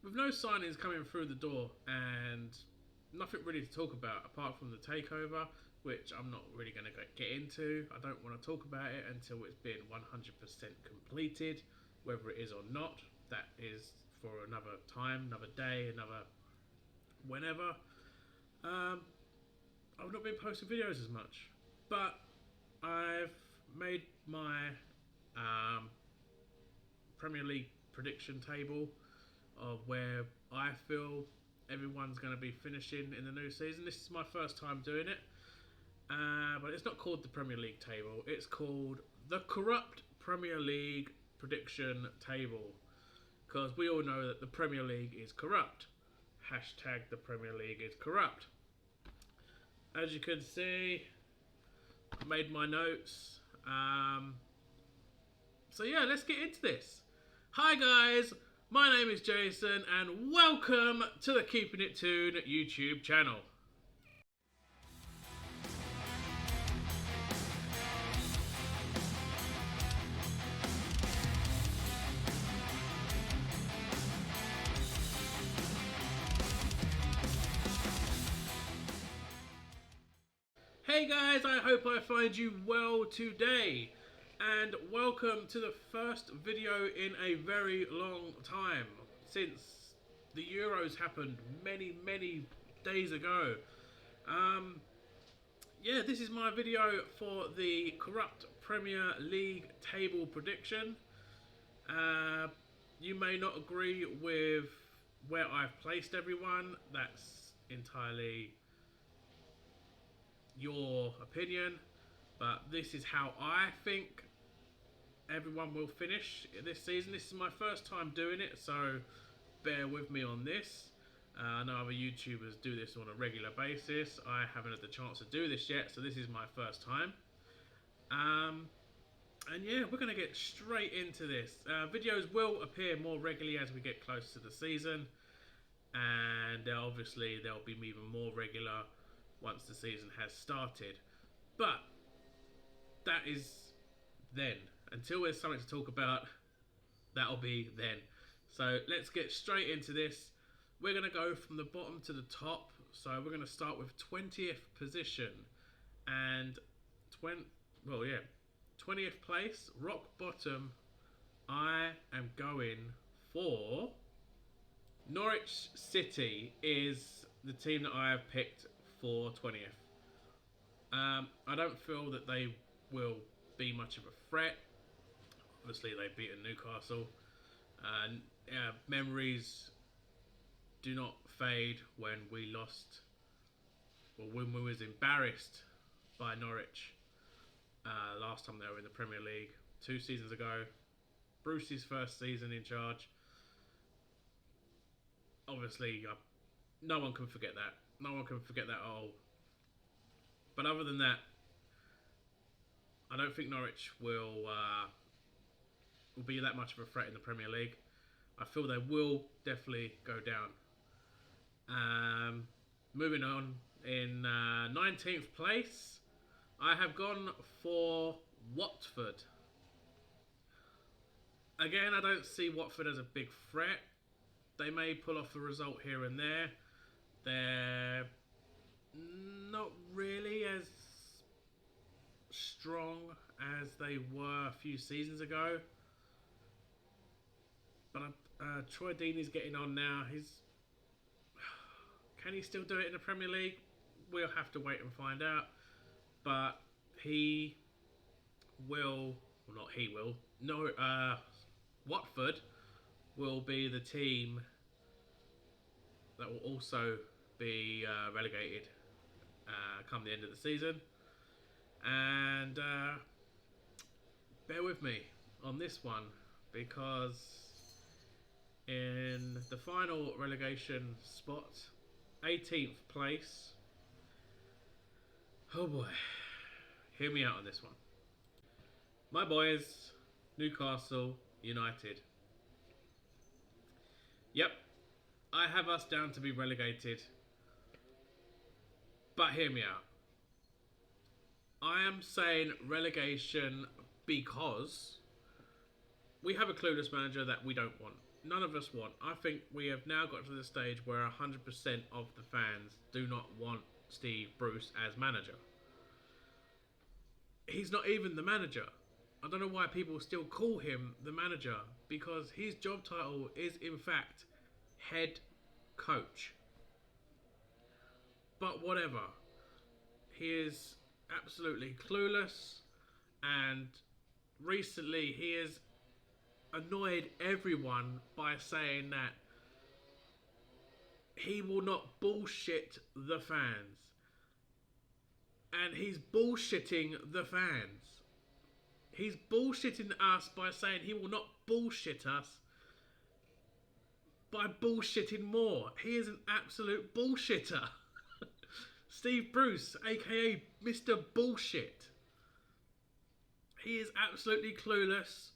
with no signings coming through the door and nothing really to talk about apart from the takeover, which I'm not really going to get into. I don't want to talk about it until it's been 100% completed, whether it is or not. That is for another time, another day, another whenever. I've not been posting videos as much, but I've made my Premier League prediction table of where I feel everyone's going to be finishing in the new season. This is my first time doing it, but it's not called the Premier League table. It's called the Corrupt Premier League Prediction Table, because we all know that the Premier League is corrupt. Hashtag the Premier League is corrupt. As you can see, I made my notes. So yeah, let's get into this. Hi guys, my name is Jason and welcome to the Keeping It Tuned YouTube channel. Hey guys, I hope I find you well today, and welcome to the first video in a very long time, since the Euros happened many days ago. Yeah, this is my video for the Corrupt Premier League table prediction. You may not agree with where I've placed everyone. That's entirely your opinion, but this is how I think everyone will finish this season. This is my first time doing it, so bear with me on this. I know other YouTubers do this on a regular basis. I haven't had the chance to do this yet, so this is my first time. And yeah, we're going to get straight into this. Videos will appear more regularly as we get close to the season, and obviously they'll be even more regular once the season has started. But that is then. Until there's something to talk about, that'll be then. So let's get straight into this. We're going to go from the bottom to the top. So we're going to start with 20th position. And 20th place, rock bottom, I am going for Norwich City is the team that I have picked for 20th. I don't feel that they will be much of a threat. Obviously, they've beaten Newcastle. Memories do not fade when we lost, or when we was embarrassed by Norwich last time they were in the Premier League 2 seasons ago. Bruce's first season in charge. Obviously, no one can forget that. No one can forget that at all. But other than that, I don't think Norwich will be that much of a threat in the Premier League. I feel they will definitely go down. Moving on, in 19th place, I have gone for Watford. Again, I don't see Watford as a big threat. They may pull off a result here and there. They're not really as strong as they were a few seasons ago. But Troy Deeney's getting on now. Can he still do it in the Premier League? We'll have to wait and find out. But he will, well, not he will. No, Watford will be the team that will also be relegated come the end of the season. And bear with me on this one, because in the final relegation spot, 18th place, oh boy, hear me out on this one. My boys, Newcastle United. Yep, I have us down to be relegated, but hear me out. I am saying relegation because we have a clueless manager that we don't want. none of us want. I think we have now got to the stage where 100% of the fans do not want Steve Bruce as manager. He's not even the manager. I don't know why people still call him the manager, because his job title is in fact head coach. But whatever. He is absolutely clueless, and recently he has annoyed everyone by saying that he will not bullshit the fans. And he's bullshitting the fans. He's bullshitting us by saying he will not bullshit us by bullshitting more. He is an absolute bullshitter. Steve Bruce, aka Mr. Bullshit. He is absolutely clueless.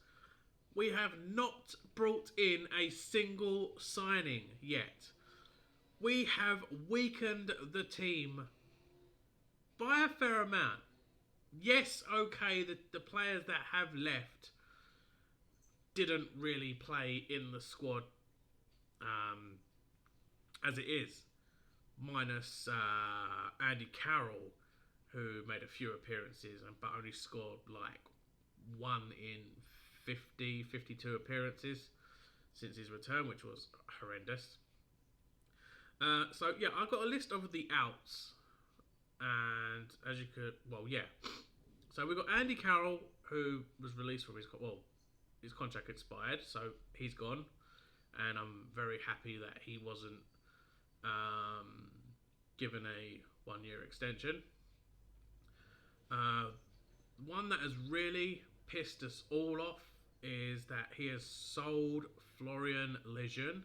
We have not brought in a single signing yet. We have weakened the team by a fair amount. Yes, okay, the players that have left didn't really play in the squad as it is. Minus Andy Carroll, who made a few appearances but only scored like 1 in 52 appearances since his return, which was horrendous. So yeah, I've got a list of the outs, and as you could, so we've got Andy Carroll, who was released from his contract expired, so he's gone, and I'm very happy that he wasn't given a 1-year extension. One that has really pissed us all off is that he has sold Florian Lejeune.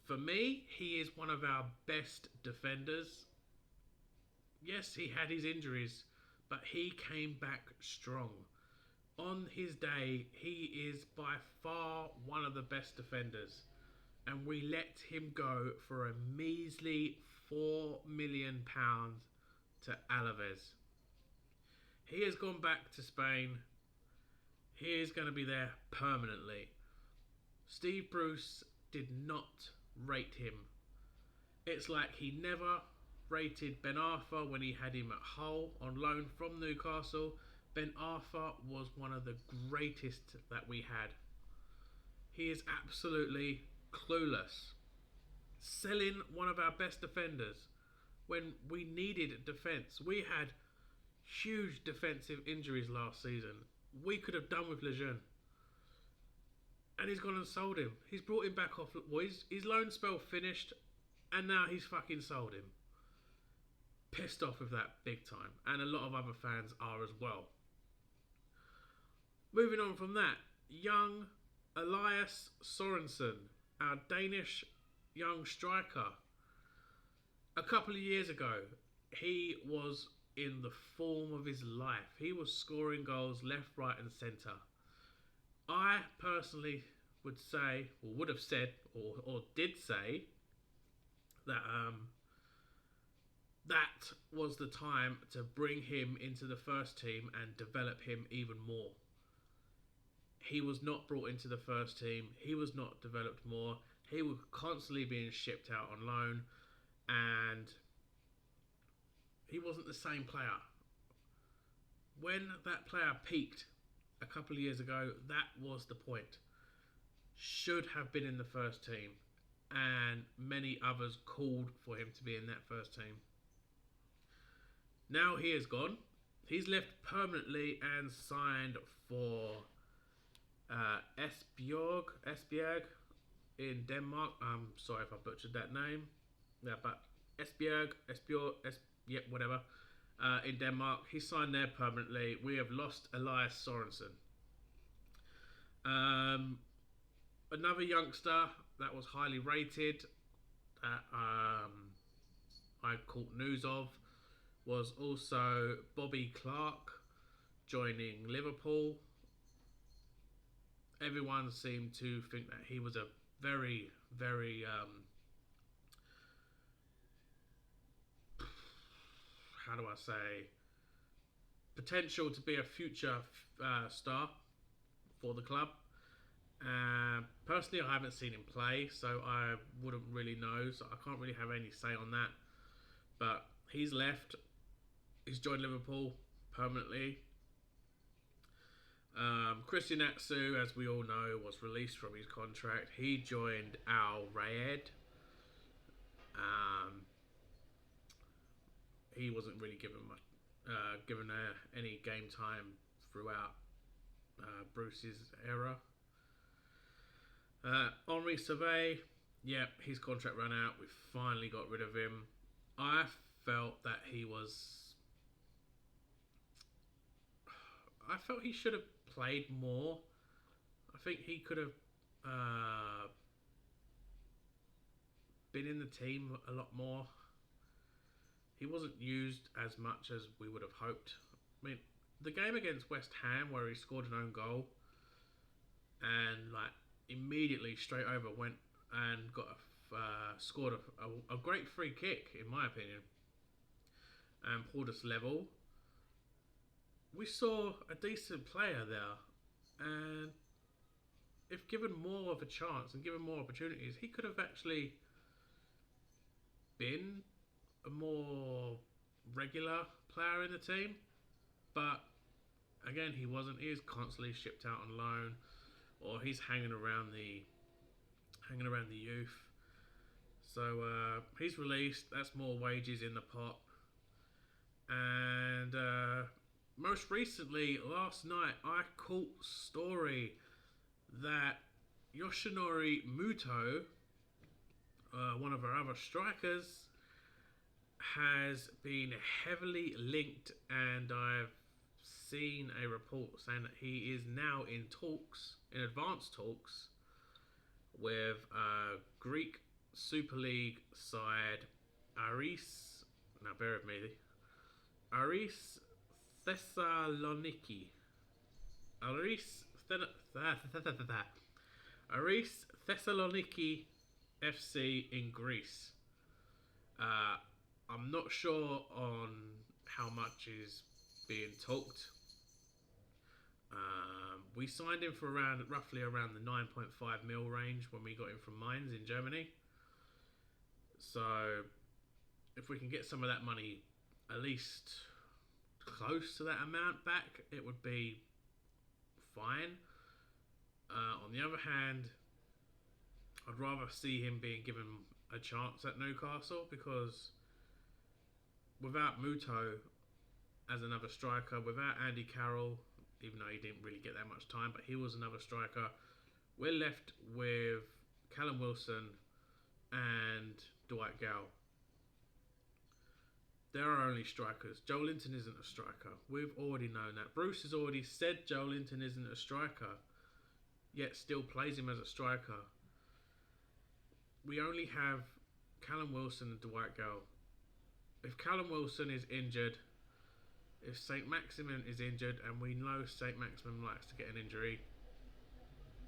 For me, he is one of our best defenders. Yes, he had his injuries, but he came back strong. On his day, he is by far one of the best defenders. And we let him go for a measly £4 million to Alaves. He has gone back to Spain. He is going to be there permanently. Steve Bruce did not rate him. It's like he never rated Ben Arthur when he had him at Hull on loan from Newcastle. Ben Arthur was one of the greatest that we had. He is absolutely clueless. Selling one of our best defenders when we needed defence. We had huge defensive injuries last season. We could have done with Lejeune. And he's gone and sold him. He's brought him back off. Well, his loan spell finished, and now he's fucking sold him. Pissed off with that big time. And a lot of other fans are as well. Moving on from that, young Elias Sorensen, our Danish young striker. A couple of years ago, he was in the form of his life. He was scoring goals left, right and centre. I personally would say, or would have said, or did say, that that was the time to bring him into the first team and develop him even more. He was not brought into the first team. He was not developed more. He was constantly being shipped out on loan, and he wasn't the same player. When that player peaked a couple of years ago, that was the point. Should have been in the first team, and many others called for him to be in that first team. Now he is gone. He's left permanently and signed for Esbjerg in Denmark. I'm sorry if I butchered that name. Yeah, but Esbjerg, whatever. In Denmark, he signed there permanently. We have lost Elias Sorensen. Another youngster that was highly rated that I caught news of was also Bobby Clark joining Liverpool. Everyone seemed to think that he was a very, very how do I say, potential to be a future star for the club. Personally, I haven't seen him play, so I wouldn't really know. So I can't really have any say on that. But he's left. He's joined Liverpool permanently. Christian Atsu, as we all know, was released from his contract. He joined Al Rayed. He wasn't really given any game time throughout Bruce's era. Henri Sauvé, his contract ran out. We finally got rid of him. I felt that I felt he should have played more. I think he could have been in the team a lot more. He wasn't used as much as we would have hoped. I mean, the game against West Ham where he scored an own goal and immediately straight over went and scored a great free kick, in my opinion, and pulled us level. We saw a decent player there, and if given more of a chance and given more opportunities, he could have actually been a more regular player in the team. But again, he wasn't. He is constantly shipped out on loan, or he's hanging around the youth. So he's released. That's more wages in the pot. And most recently, last night, I caught story that Yoshinori Muto, one of our other strikers, has been heavily linked, and I've seen a report saying that he is now in advanced talks, with Greek Super League side Aris. Now bear with me. Aris Thessaloniki. Aris Thessaloniki FC in Greece. I'm not sure on how much is being talked. We signed him for roughly around the 9.5 mil range when we got him from Mainz in Germany. So if we can get some of that money, at least close to that amount back, it would be fine. On the other hand, I'd rather see him being given a chance at Newcastle, because without Muto as another striker, without Andy Carroll, even though he didn't really get that much time, but he was another striker, we're left with Callum Wilson and Dwight Gale. There are only strikers. Joe Linton isn't a striker. We've already known that. Bruce has already said Joe Linton isn't a striker, yet still plays him as a striker. We only have Callum Wilson and Dwight Gale. If Callum Wilson is injured, if St. Maximin is injured, and we know St. Maximin likes to get an injury,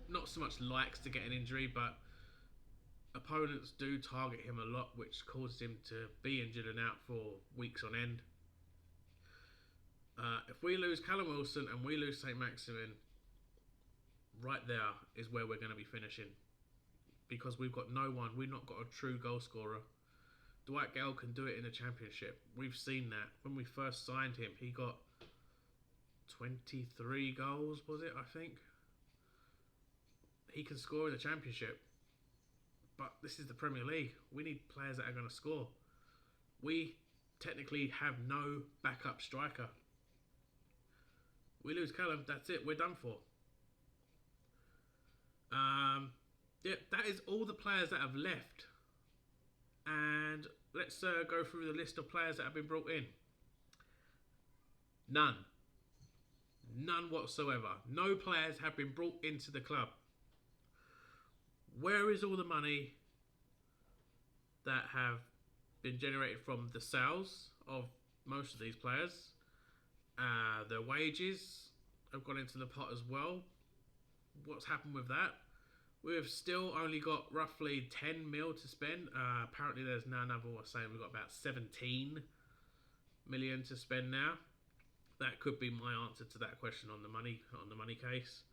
not so much likes to get an injury, but opponents do target him a lot, which causes him to be injured and out for weeks on end. If we lose Callum Wilson and we lose St. Maximin, right there is where we're going to be finishing, because we've got no one. We've not got a true goal scorer. Dwight Gale can do it in the Championship. We've seen that. When we first signed him, he got 23 goals, was it, I think? He can score in the Championship. But this is the Premier League. We need players that are going to score. We technically have no backup striker. We lose Callum, that's it. We're done for. That is all the players that have left. And let's go through the list of players that have been brought in. None whatsoever. No players have been brought into the club. Where is all the money that have been generated from the sales of most of these players? Their wages have gone into the pot as well. What's happened with that? We've still only got roughly 10 mil to spend. Apparently there's now another one saying we've got about 17 million to spend now. That could be my answer to that question on the money case.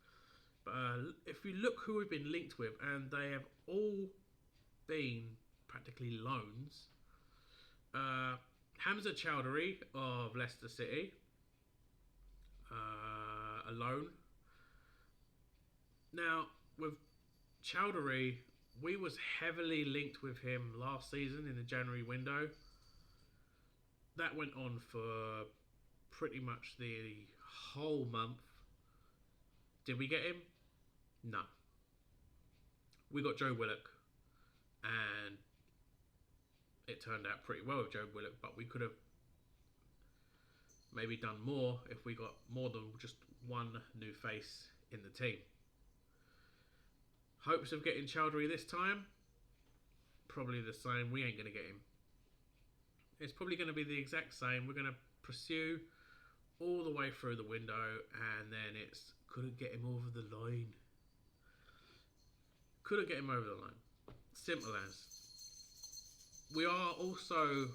if you look who we've been linked with, and they have all been practically loans. Hamza Chowdhury of Leicester City, a loan. Now, with Chowdhury, we was heavily linked with him last season in the January window. That went on for pretty much the whole month. Did we get him? No. We got Joe Willock, and it turned out pretty well with Joe Willock, but we could have maybe done more if we got more than just one new face in the team. Hopes of getting Chowdhury this time? Probably the same. We ain't going to get him. It's probably going to be the exact same. We're going to pursue all the way through the window, and then it's couldn't get him over the line. Couldn't get him over the line. Simple as. We are also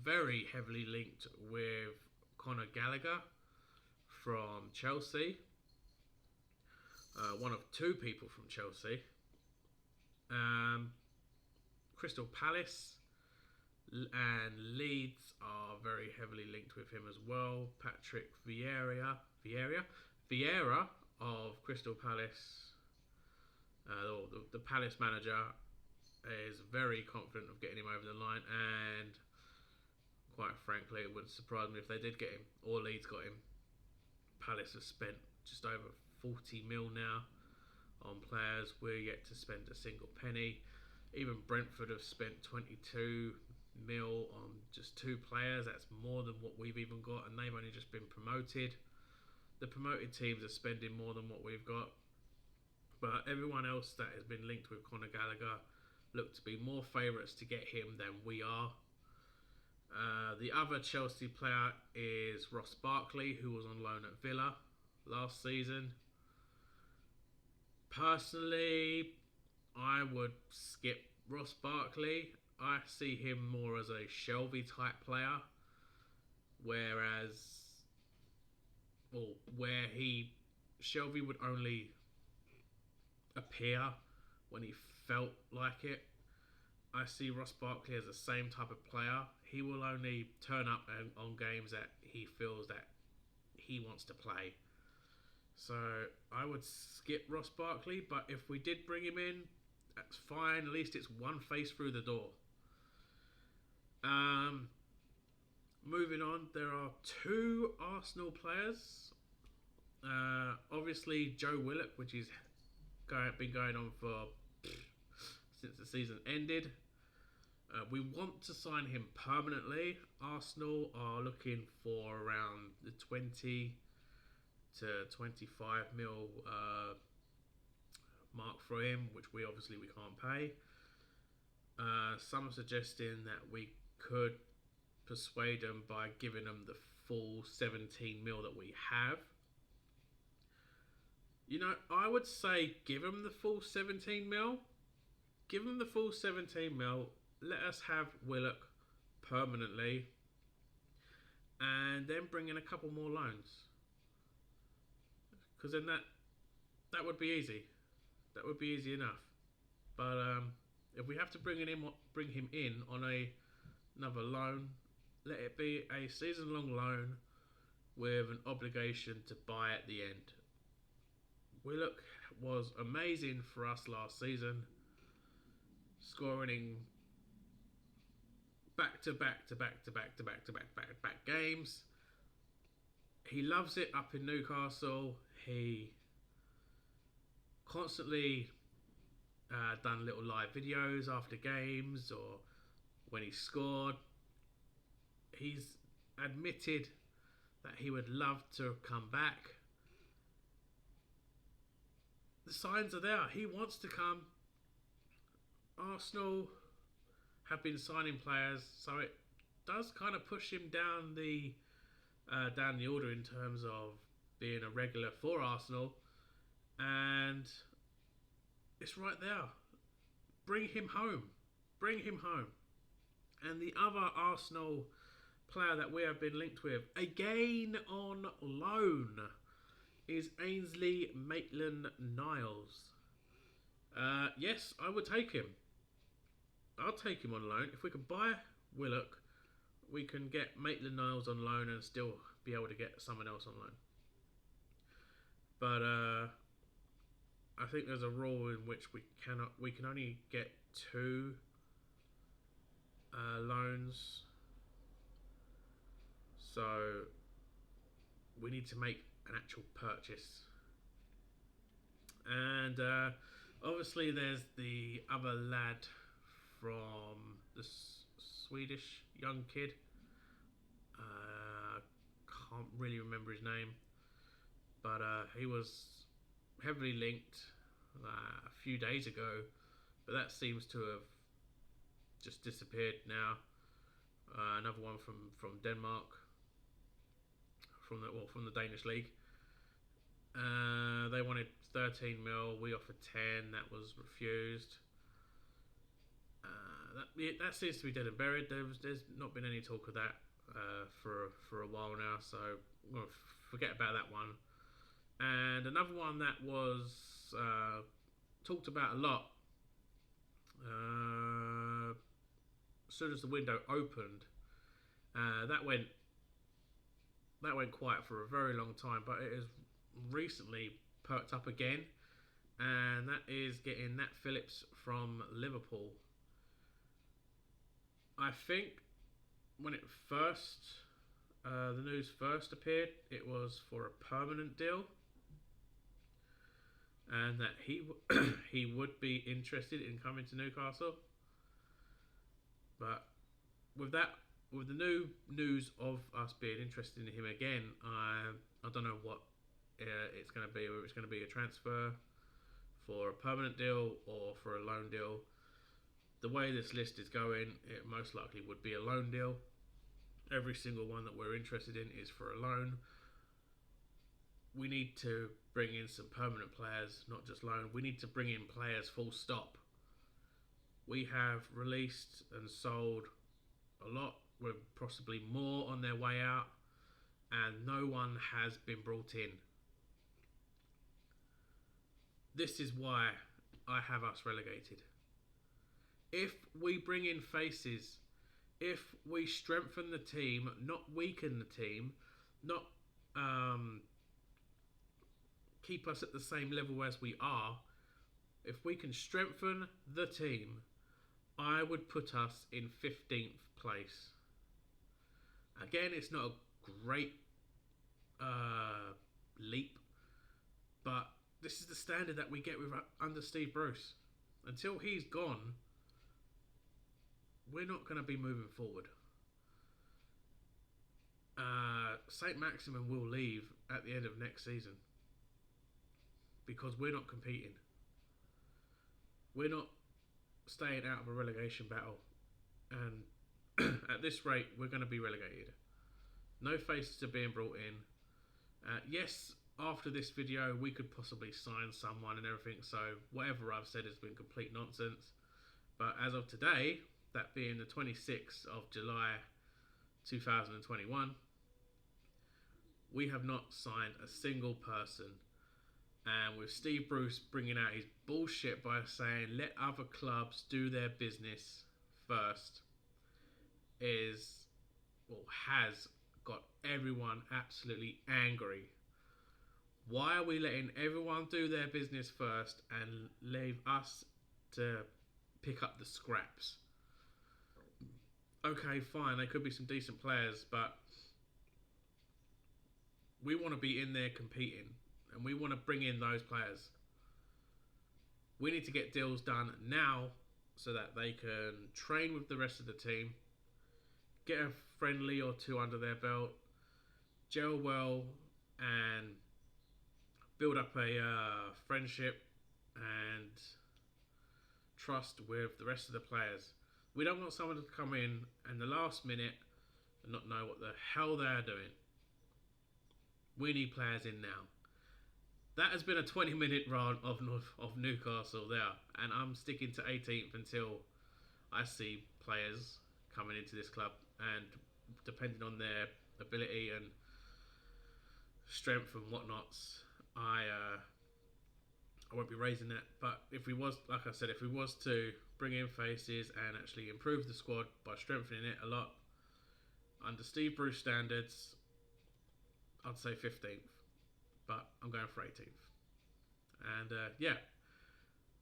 very heavily linked with Conor Gallagher from Chelsea. One of two people from Chelsea. Crystal Palace and Leeds are very heavily linked with him as well. Patrick Vieira of Crystal Palace, the Palace manager, is very confident of getting him over the line, and quite frankly, it wouldn't surprise me if they did get him, or Leeds got him. Palace have spent just over 40 mil now on players. We're yet to spend a single penny. Even Brentford have spent 22 mil on just two players. That's more than what we've even got, and they've only just been promoted. The promoted teams are spending more than what we've got, but everyone else that has been linked with Conor Gallagher look to be more favourites to get him than we are. The other Chelsea player is Ross Barkley, who was on loan at Villa last season. Personally, I would skip Ross Barkley. I see him more as a Shelvey type player, Shelvey would only appear when he felt like it. I see Ross Barkley as the same type of player. He will only turn up on games that he feels that he wants to play. So I would skip Ross Barkley, but if we did bring him in, that's fine. At least it's one face through the door. Moving on, there are two Arsenal players. Obviously Joe Willock, which is been going on for since the season ended. We want to sign him permanently. Arsenal are looking for around the 20 to 25 mil mark for him, which we can't pay. Some are suggesting that we could persuade them by giving them the full 17 mil that we have. I would say give them the full 17 mil. Give them the full 17 mil. Let us have Willock permanently, and then bring in a couple more loans. Because then that would be easy. That would be easy enough. But if we have to bring him in on another loan, let it be a season-long loan with an obligation to buy at the end. Willock was amazing for us last season, scoring back-to-back games. He loves it up in Newcastle. He constantly done little live videos after games or when he scored. He's admitted that he would love to come back. The signs are there. He wants to come. Arsenal have been signing players, so it does kind of push him down the order in terms of being a regular for Arsenal, and it's right there. Bring him home. And the other Arsenal player that we have been linked with, again on loan, is Ainsley Maitland-Niles. Yes, I would take him. I'll take him on loan. If we can buy Willock, we can get Maitland-Niles on loan and still be able to get someone else on loan. But I think there's a rule in which we can only get 2 loans. So we need to make an actual purchase. And obviously there's the other lad from the Swedish young kid. Can't really remember his name. But he was heavily linked a few days ago. But that seems to have just disappeared now. Another one from Denmark. From the Danish league. They wanted 13 mil. We offered 10. That was refused. That seems to be dead and buried. There's not been any talk of that for a while now. So we'll forget about that one. And another one that was talked about a lot. As soon as the window opened, that went quiet for a very long time, but it has recently perked up again, and that is getting Nat Phillips from Liverpool. I think when the news first appeared, it was for a permanent deal, and that he would be interested in coming to Newcastle. But with the new news of us being interested in him again, I don't know what it's going to be. Whether it's going to be a transfer for a permanent deal or for a loan deal. The way this list is going, it most likely would be a loan deal. Every single one that we're interested in is for a loan. We need to bring in some permanent players, not just loan. We need to bring in players full stop. We have released and sold a lot, with possibly more on their way out, and no one has been brought in. This is why I have us relegated. If we bring in faces, if we strengthen the team, not weaken the team, not keep us at the same level as we are, if we can strengthen the team, I would put us in 15th place. Again, it's not a great leap, but this is the standard that we get under Steve Bruce. Until he's gone, we're not going to be moving forward. St. Maximin will leave at the end of next season because we're not competing. We're not staying out of a relegation battle, and at this rate we're going to be relegated. No faces are being brought in. Yes, after this video we could possibly sign someone and everything, so whatever I've said has been complete nonsense. But as of today, that being the 26th of July 2021, we have not signed a single person. And with Steve Bruce bringing out his bullshit by saying let other clubs do their business first, has got everyone absolutely angry. Why are we letting everyone do their business first and leave us to pick up the scraps? Okay, fine, there could be some decent players, but we want to be in there competing, and we want to bring in those players. We need to get deals done now so that they can train with the rest of the team, get a friendly or two under their belt, gel well, and build up a friendship and trust with the rest of the players. We don't want someone to come in and the last minute and not know what the hell they're doing. We need players in now. That has been a 20-minute run of Newcastle there, and I'm sticking to 18th until I see players coming into this club, and depending on their ability and strength and whatnots, I won't be raising that. But if we was, like I said, if we was to bring in faces and actually improve the squad by strengthening it a lot under Steve Bruce standards, I'd say 15th. But I'm going for 18th. And yeah,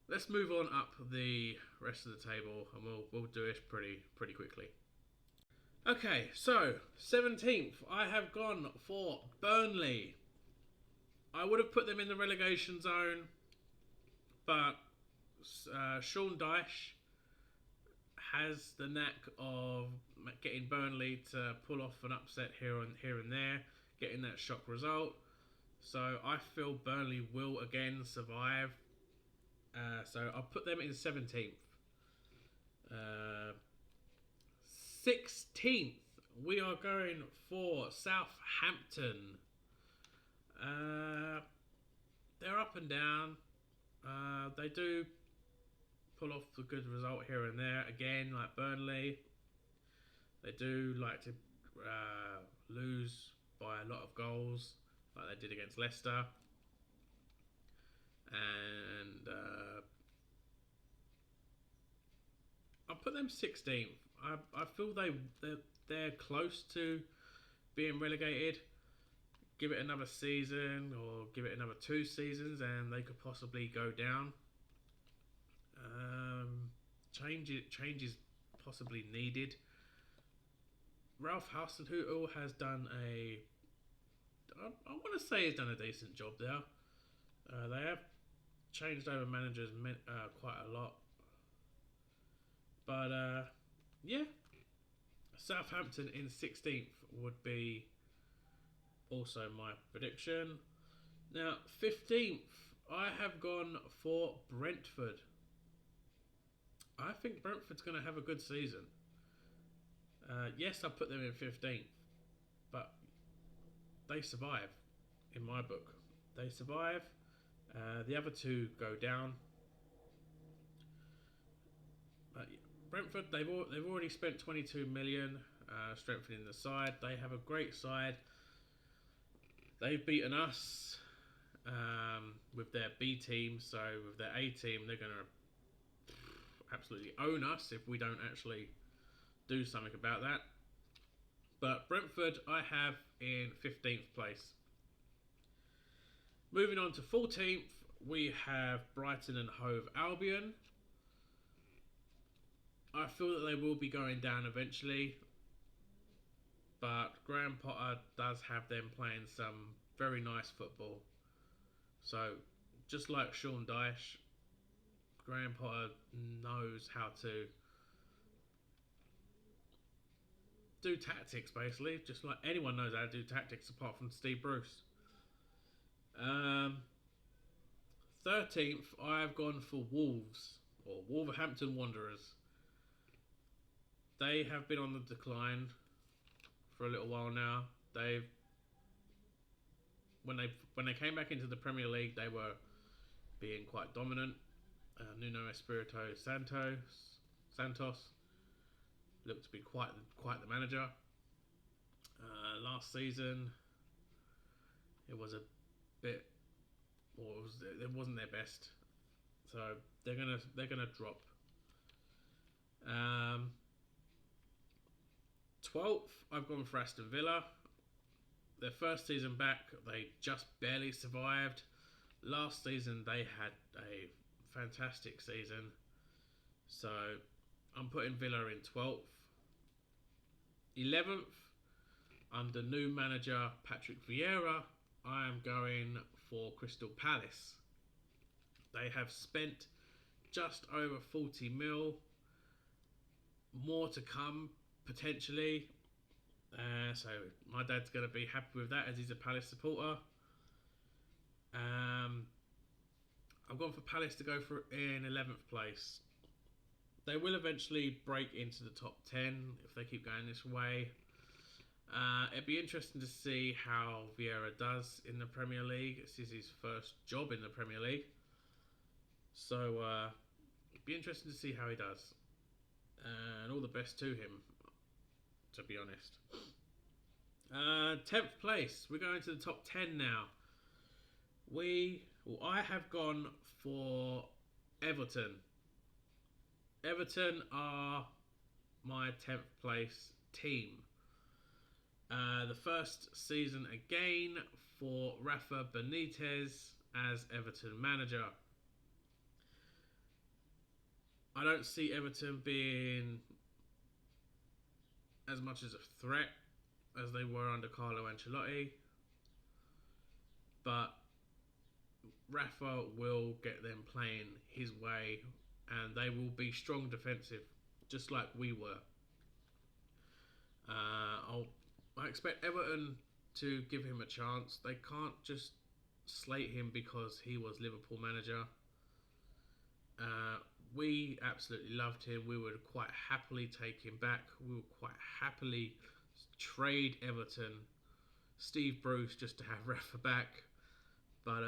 let's move on up the rest of the table, and we'll do it pretty quickly. Okay, so 17th, I have gone for Burnley. I would have put them in the relegation zone, but Sean Dyche has the knack of getting Burnley to pull off an upset here and there, getting that shock result. So I feel Burnley will again survive. So I'll put them in 17th. 16th, we are going for Southampton. They're up and down. They do pull off a good result here and there. Again, like Burnley, they do like to lose by a lot of goals, like they did against Leicester. And I'll put them 16th. I feel they're close to being relegated. Give it another season or give it another 2 seasons and they could possibly go down. Change is possibly needed. Ralph Hasenhüttl has done I want to say he's done a decent job there. They have changed over managers quite a lot. But yeah, Southampton in 16th would be also my prediction. Now, 15th, I have gone for Brentford. I think Brentford's going to have a good season. Yes, I put them in 15th, but they survive, in my book. They survive. The other 2 go down. But Brentford, they've already spent 22 million strengthening the side. They have a great side. They've beaten us with their B team, so with their A team, they're going to absolutely own us if we don't actually do something about that. But Brentford, I have in 15th place. Moving on to 14th, we have Brighton and Hove Albion. I feel that they will be going down eventually, but Graham Potter does have them playing some very nice football. So, just like Sean Dyche, Graham Potter knows how to do tactics, basically. Just like anyone knows how to do tactics apart from Steve Bruce. 13th, I've gone for Wolves, or Wolverhampton Wanderers. They have been on the decline for a little while now. When they came back into the Premier League, they were being quite dominant. Nuno Espirito Santos looked to be quite the manager. Last season, it was a bit, it wasn't their best, so they're gonna drop. 12th, I've gone for Aston Villa. Their first season back, they just barely survived. Last season, they had a fantastic season. So, I'm putting Villa in 12th. 11th, under new manager Patrick Vieira, I am going for Crystal Palace. They have spent just over 40 mil. More to come, potentially. So my dad's going to be happy with that as he's a Palace supporter. I've gone for Palace to go for in 11th place. They will eventually break into the top 10 if they keep going this way. It'd be interesting to see how Vieira does in the Premier League. This is his first job in the Premier League. So it'd be interesting to see how he does. And all the best to him, to be honest. 10th place. We're going to the top 10 now. I have gone for Everton. Everton are my 10th place team. The first season again for Rafa Benitez as Everton manager. I don't see Everton being as much as a threat as they were under Carlo Ancelotti, but Rafa will get them playing his way, and they will be strong defensive, just like we were. I expect Everton to give him a chance. They can't just slate him because he was Liverpool manager. We absolutely loved him. We would quite happily take him back. We would quite happily trade Everton, Steve Bruce, just to have Rafa back. But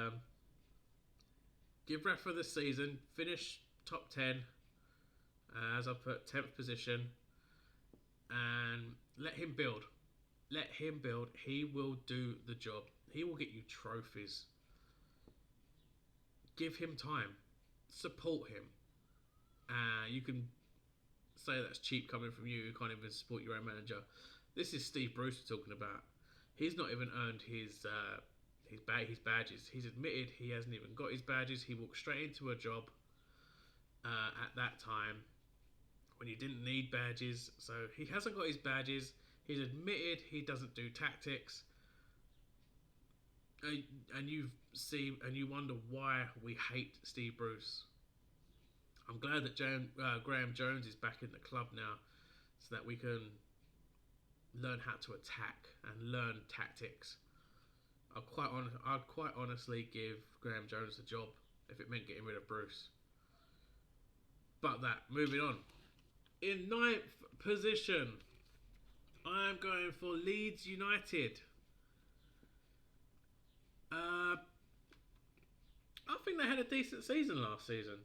give Rafa the season, finish top 10, as I put 10th position, and let him build. Let him build. He will do the job. He will get you trophies. Give him time. Support him. You can say that's cheap coming from you. You can't even support your own manager. This is Steve Bruce we're talking about. He's not even earned his badges. He's admitted he hasn't even got his badges. He walked straight into a job at that time when he didn't need badges. So he hasn't got his badges. He's admitted he doesn't do tactics. And you wonder why we hate Steve Bruce. I'm glad that Graham Jones is back in the club now, so that we can learn how to attack and learn tactics. I'd quite honestly give Graham Jones a job if it meant getting rid of Bruce. But moving on. In 9th position, I'm going for Leeds United. I think they had a decent season last season.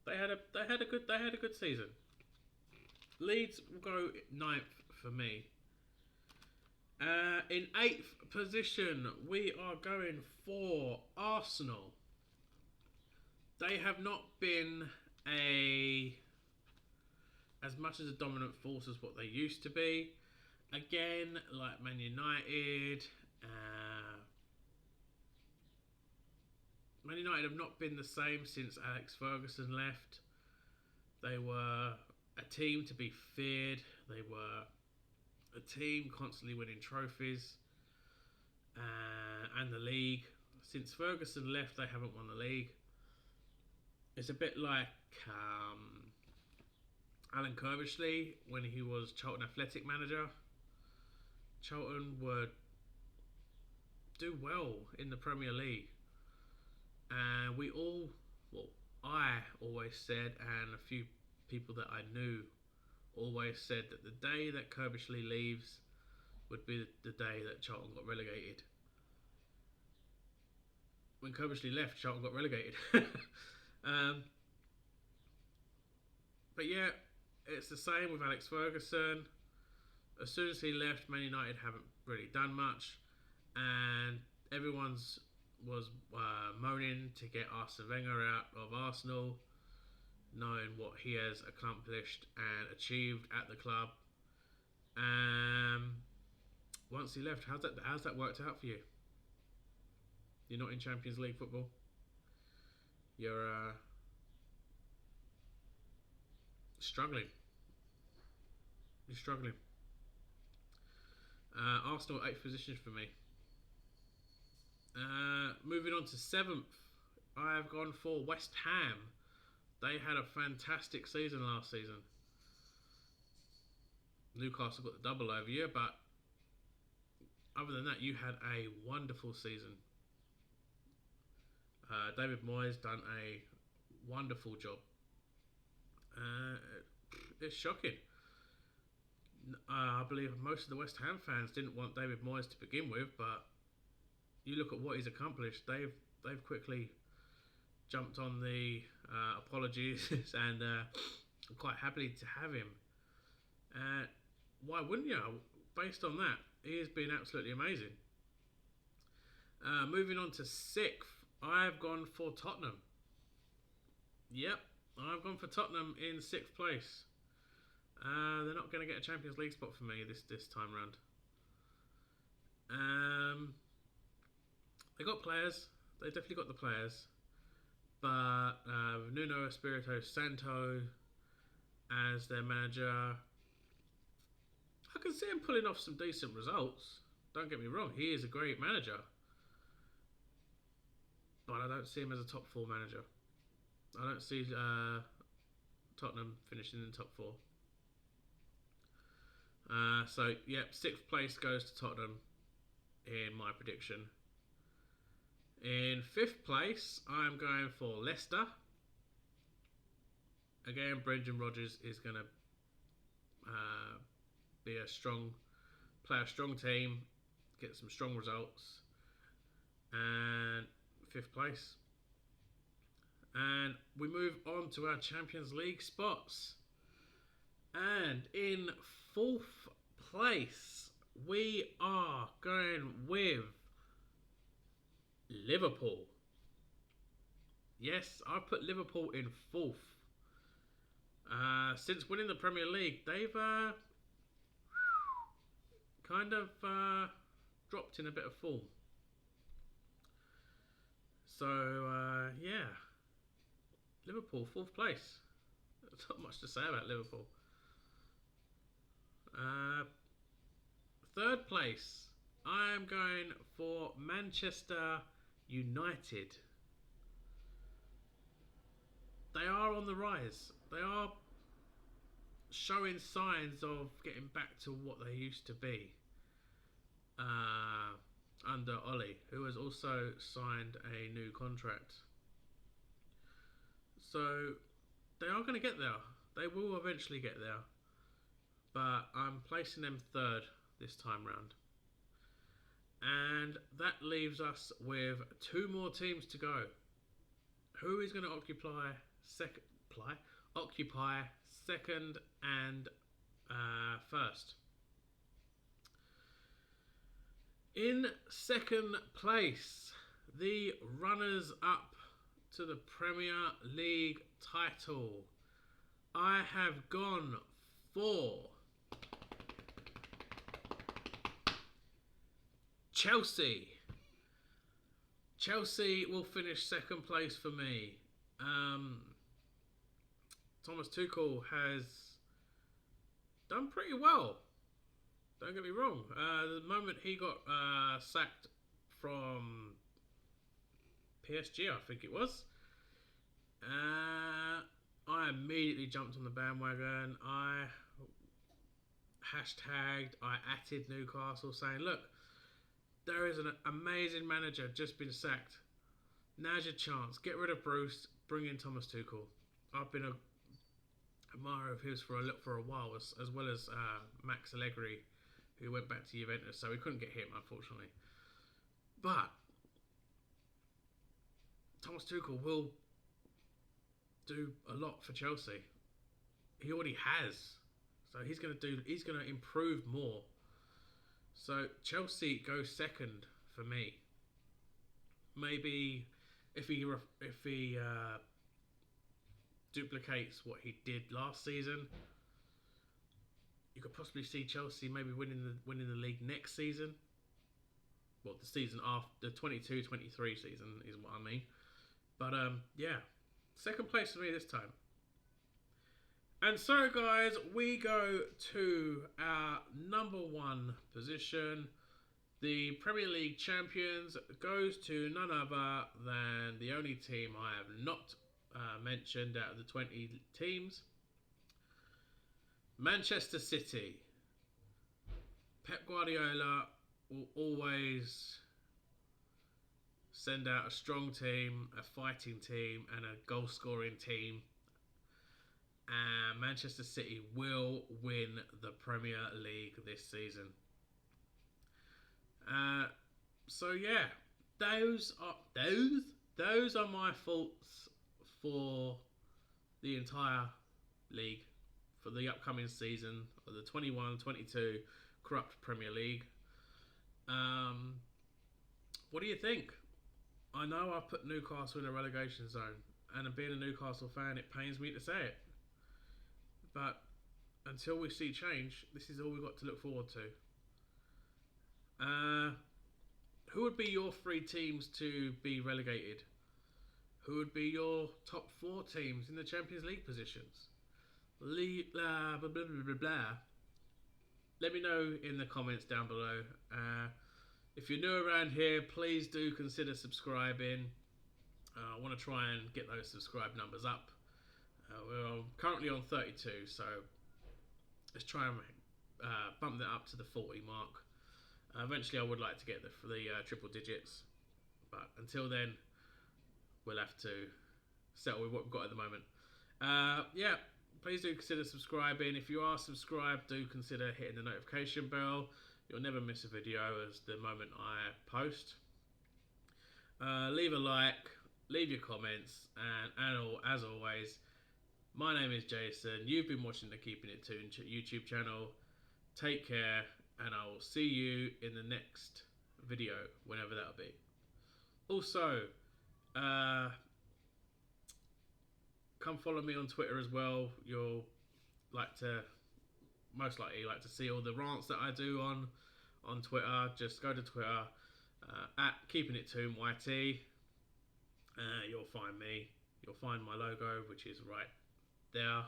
They had a good season. Leeds will go 9th for me. In 8th position, we are going for Arsenal. They have not been as much as a dominant force as what they used to be. Again, like Man United, Man United have not been the same since Alex Ferguson left. They were a team to be feared. They were a team constantly winning trophies and the league. Since Ferguson left, they haven't won the league. It's a bit like Alan Kirbishley when he was Charlton Athletic manager. Charlton would do well in the Premier League. And I always said, and a few people that I knew always said, that the day that Kirbishley leaves would be the day that Charlton got relegated. When Kirbishley left, Charlton got relegated. But yeah, it's the same with Alex Ferguson. As soon as he left, Man United haven't really done much, and everyone's was moaning to get Arsene Wenger out of Arsenal, knowing what he has accomplished and achieved at the club. Once he left, how's that worked out for you? You're not in Champions League football. You're struggling. You're struggling. Arsenal 8th position for me. Moving on to 7th, I have gone for West Ham. They had a fantastic season last season. Newcastle got the double over you, but other than that, you had a wonderful season. David Moyes done a wonderful job. It's shocking. I believe most of the West Ham fans didn't want David Moyes to begin with, but you look at what he's accomplished. They've quickly jumped on the apologies and I'm quite happy to have him. Why wouldn't you? Based on that, he has been absolutely amazing. Moving on to 6th, I've gone for Tottenham. Yep, I've gone for Tottenham in 6th place. They're not going to get a Champions League spot for me this time round. They got players. They definitely got the players. But Nuno Espirito Santo as their manager, I can see him pulling off some decent results. Don't get me wrong, he is a great manager. But I don't see him as a top 4 manager. I don't see Tottenham finishing in the top 4. So, yep, 6th place goes to Tottenham in my prediction. In 5th place, I'm going for Leicester. Again, Brendan Rodgers is going to play a strong team, get some strong results, and 5th place. And we move on to our Champions League spots. And in 4th place, we are going with Liverpool. Yes, I put Liverpool in 4th. Since winning the Premier League, they've kind of dropped in a bit of form. So, yeah. Liverpool, 4th place. There's not much to say about Liverpool. 3rd place, I'm going for Manchester United. They are on the rise. They are showing signs of getting back to what they used to be under Ollie, who has also signed a new contract. So they are going to get there. They will eventually get there. But I'm placing them 3rd this time round. And that leaves us with 2 more teams to go. Who is going to occupy second and 1st? In 2nd place, the runners up to the Premier League title, I have gone for Chelsea. Chelsea will finish 2nd place for me. Thomas Tuchel has done pretty well. Don't get me wrong. The moment he got sacked from PSG, I think it was, I immediately jumped on the bandwagon. I atted Newcastle saying, look, there is an amazing manager just been sacked. Now's your chance. Get rid of Bruce. Bring in Thomas Tuchel. I've been a admirer of his for a while, as well as Max Allegri, who went back to Juventus. So we couldn't get him, unfortunately. But Thomas Tuchel will do a lot for Chelsea. He already has. So he's going to improve more. So Chelsea goes 2nd for me. Maybe if he duplicates what he did last season, you could possibly see Chelsea maybe winning the league next season. Well, the season after, the 22-23 season is what I mean. But yeah, 2nd place for me this time. And so, guys, we go to our number 1 position. The Premier League champions goes to none other than the only team I have not mentioned out of the 20 teams. Manchester City. Pep Guardiola will always send out a strong team, a fighting team, and a goal-scoring team. And Manchester City will win the Premier League this season. So yeah, those are my thoughts for the entire league for the upcoming season of the 21-22 corrupt Premier League. What do you think? I know I put Newcastle in a relegation zone, and being a Newcastle fan, it pains me to say it. But until we see change, this is all we've got to look forward to. Who would be your 3 teams to be relegated? Who would be your top 4 teams in the Champions League positions? Blah, blah, blah, blah, blah. Let me know in the comments down below. If you're new around here, please do consider subscribing. I want to try and get those subscribe numbers up. We're currently on 32, so let's try and bump that up to the 40 mark. Eventually, I would like to get the triple digits, but until then, we'll have to settle with what we've got at the moment. Yeah, please do consider subscribing. If you are subscribed, do consider hitting the notification bell. You'll never miss a video as the moment I post. Leave a like, leave your comments, and as always, my name is Jason. You've been watching the Keeping It Tuned YouTube channel. Take care, and I will see you in the next video, whenever that'll be. Also, come follow me on Twitter as well. You'll most likely like to see all the rants that I do on Twitter. Just go to Twitter at Keeping It Tuned YT. You'll find me. You'll find my logo, which is right there.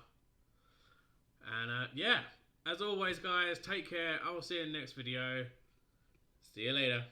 And yeah, as always, guys, take care. I will see you in the next video. See you later.